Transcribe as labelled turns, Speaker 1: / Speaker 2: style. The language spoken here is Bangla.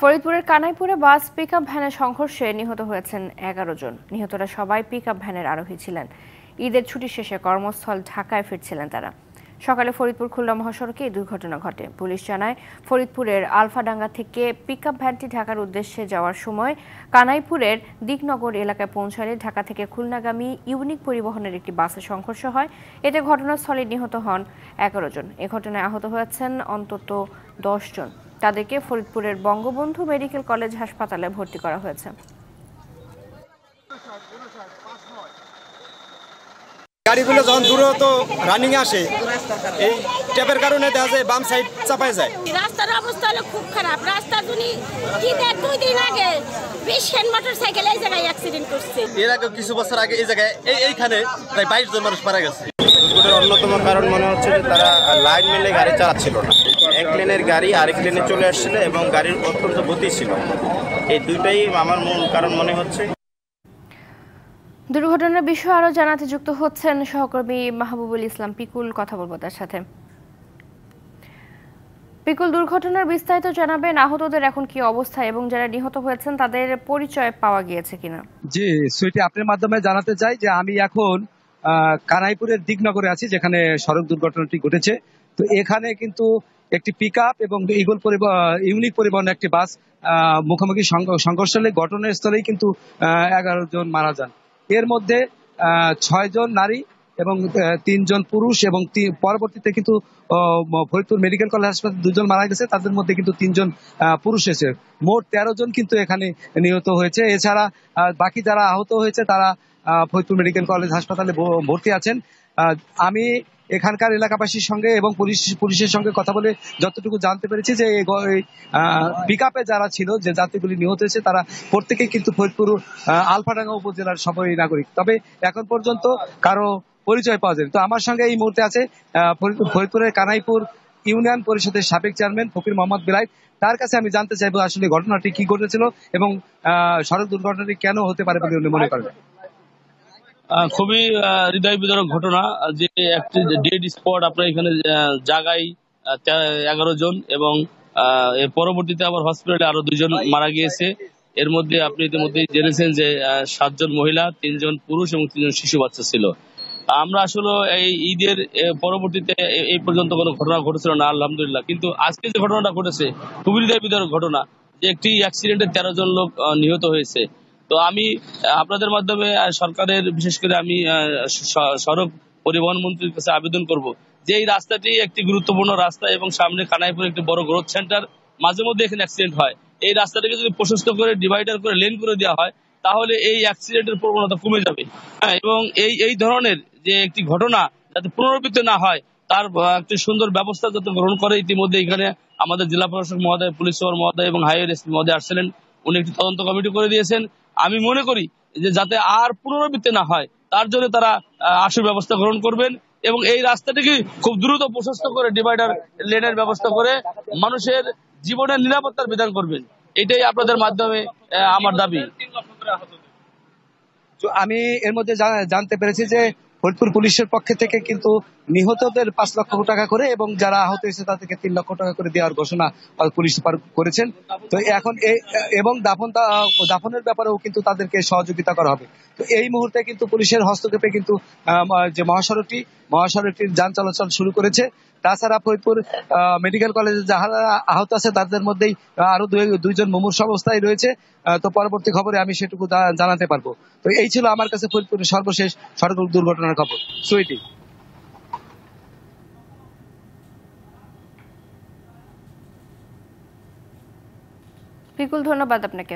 Speaker 1: ফরিদপুরের কানাইপুরে বাস পিকআপ ভ্যানের সংঘর্ষে নিহত হয়েছেন ১১ জন। নিহতরা সবাই পিকআপ ভ্যানের আরোহী ছিলেন। ঈদের ছুটি শেষে কর্মস্থল ঢাকায় ফিরছিলেন তারা। সকালে ফরিদপুর খুলনা মহাসড়কে এই দুর্ঘটনা ঘটে। পুলিশ জানায়, ফরিদপুরের আলফাডাঙ্গা থেকে পিকআপ ভ্যানটি ঢাকার উদ্দেশ্যে যাওয়ার সময় কানাইপুরের দিকনগর এলাকায় পৌঁছালে ঢাকা থেকে খুলনাগামী ইউনিক পরিবহনের একটি বাসে সংঘর্ষ হয়। এতে ঘটনাস্থলে নিহত হন ১১ জন। এ ঘটনায় আহত হয়েছেন অন্তত ১০ জন। তাদেরকে ফরিদপুরের বঙ্গবন্ধু মেডিকেল কলেজ হাসপাতালে ভর্তি করা হয়েছে।
Speaker 2: গাড়িগুলো যখন দ্রুত রানিং আসে, এই ট্যাপের কারণে দেখা যায় বাম সাইড চাপায় যায়।
Speaker 3: রাস্তার অবস্থা হলো খুব খারাপ। রাস্তা দুই দিন আগে 20 খান মোটরসাইকেল এই জায়গায় অ্যাক্সিডেন্ট করছে।
Speaker 2: এর আগে কিছু বছর আগে এই জায়গায় এইখানে প্রায় 22 জন মানুষ মারা গেছে। দুর্ঘটনার অন্যতম কারণ মনে হচ্ছে যে তারা লাইন মিলে গাড়ি চালাচ্ছিল না। এক লেনের গাড়ি আরেক লেনে চলে আসছিল এবং গাড়ির অত্যন্ত গতি ছিল। এই দুইটাই আমার মূল কারণ মনে হচ্ছে।
Speaker 1: দুর্ঘটনার বিষয়ে আরো জানাতে যুক্ত হচ্ছেন সহকর্মী মাহবুবুল ইসলাম পিকুল। কথা বলবো তার সাথে। পিকুল, দুর্ঘটনার বিস্তারিত জানাবেন। আহতদের এখন কি অবস্থা এবং যারা নিহত হয়েছেন তাদের পরিচয় পাওয়া গিয়েছে কিনা?
Speaker 4: জি সুইটি, আপনার মাধ্যমে জানাতে চাই যে আমি এখন কানাইপুরের দিকনগরে আছি, যেখানে সড়ক দুর্ঘটনাটি ঘটেছে। তো এখানে কিন্তু একটি পিকআপ এবং ইউনিক পরিবহনের একটি বাস মুখোমুখি সংঘর্ষ হলে ঘটনাস্থলেই কিন্তু 11 জন মারা যান। এর মধ্যে 6 জন নারী এবং 3 জন পুরুষ এবং পরবর্তীতে কিন্তু ফরিদপুর মেডিকেল কলেজ হাসপাতালে 2 জন মারা গেছে। তাদের মধ্যে কিন্তু 3 জন পুরুষ এসে মোট 13 জন কিন্তু এখানে নিহত হয়েছে। এছাড়া বাকি যারা আহত হয়েছে তারা ফরিদপুর মেডিকেল কলেজ হাসপাতালে ভর্তি আছেন। আমি এখানকার এলাকাবাসীর সঙ্গে এবং পুলিশের সঙ্গে কথা বলে যতটুকু জানতে পেরেছি যে পিকআপে যারা ছিল, যে যাত্রীগুলি নিহত হয়েছে, তারা প্রত্যেকেই কিন্তু ফরিদপুর আলফাডাঙ্গা উপজেলার সবাই নাগরিক। তবে এখন পর্যন্ত কারো পরিচয় পাওয়া যায়নি। তো আমার সঙ্গে এই মুহূর্তে আছে ফরিদপুরের কানাইপুর ইউনিয়ন পরিষদের সাবেক চেয়ারম্যান ফকির মোহাম্মদ বেলায়েত। তার কাছে আমি জানতে চাইবো আসলে ঘটনাটি কি ঘটেছিল এবং সড়ক দুর্ঘটনাটি কেন হতে পারে বলে উনি মনে করেন।
Speaker 5: খুবই হৃদয় বিদারক ঘটনা যে একটি ডেড স্পট আপনার এখানে জায়গায় 11 জন এবং এর পরবর্তীতে আবার হসপিটালে আরো 2 জন মারা গিয়েছে। এর মধ্যে আপনি ইতিমধ্যে জেনেছেন যে 7 জন মহিলা, 3 জন পুরুষ এবং 3 জন শিশু বাচ্চা ছিল। আমরা আসলে এই ঈদের পরবর্তীতে এই পর্যন্ত কোনো ঘটনা ঘটেছিল না, আলহামদুলিল্লাহ। কিন্তু আজকে যে ঘটনাটা ঘটেছে খুবই হৃদয় বিদারক ঘটনা, যে একটি অ্যাক্সিডেন্টে 13 জন লোক নিহত হয়েছে। তো আমি আপনাদের মাধ্যমে সরকারের, বিশেষ করে আমি সড়ক পরিবহন মন্ত্রীর কাছে আবেদন করব যে এই রাস্তাটি একটি গুরুত্বপূর্ণ রাস্তা এবং সামনে কানাইপুর একটি বড় গ্রোথ সেন্টার, মাঝে মধ্যে এখানে অ্যাক্সিডেন্ট হয়। এই রাস্তাটাকে যদি প্রশস্ত করে ডিভাইডার করে লেন করে দেওয়া হয় তাহলে এই অ্যাক্সিডেন্টের প্রবণতা কমে যাবে। এবং এই ধরনের যে একটি ঘটনা যাতে পুনরাবৃত্তি না হয় তার একটি সুন্দর ব্যবস্থা যাতে গ্রহণ করে। ইতিমধ্যে এখানে আমাদের জেলা প্রশাসক মহোদয়, পুলিশ সুপার মহোদয় এবং হাইওয়ে এসপি মহোদয় আসছিলেন, উনি একটি তদন্ত কমিটি করে দিয়েছেন। আমি মনে করি যে যাতে আর পুনরাবৃত্তি না হয় তার জন্য তারা আশু ব্যবস্থা গ্রহণ করবেন এবং এই রাস্তাটিকে খুব দ্রুত প্রশস্ত করে ডিভাইডার লেনের ব্যবস্থা করে মানুষের জীবনের নিরাপত্তার বিধান করবেন। এটাই আপনাদের মাধ্যমে আমার দাবি।
Speaker 4: আমি এর মধ্যে জানতে পেরেছি যে ফরিদপুর পুলিশের পক্ষ থেকে কিন্তু নিহতদের 5 লক্ষ টাকা করে এবং যারা আহত হয়েছে তাদেরকে 3 লক্ষ টাকা করে দেওয়ার ঘোষণা পুলিশ করেছেন। তো এখন এবং দাফনের ব্যাপারেও কিন্তু তাদেরকে সহযোগিতা করা হবে। তো এই মুহূর্তে কিন্তু পুলিশের হস্তক্ষেপে কিন্তু যে মহাসড়কটির যান চলাচল শুরু করেছে। তাছাড়া ফরিদপুর মেডিকেল কলেজে যারা আহত আছে তাদের মধ্যেই আরো 2 জন মুমূর্ষু অবস্থায় রয়েছে। তো পরবর্তী খবরে আমি সেটুকু জানাতে পারবো। তো এই ছিল আমার কাছে ফরিদপুরের সর্বশেষ সড়ক দুর্ঘটনার খবর। সুইটি।
Speaker 1: পিকুল, ধন্যবাদ আপনাকে।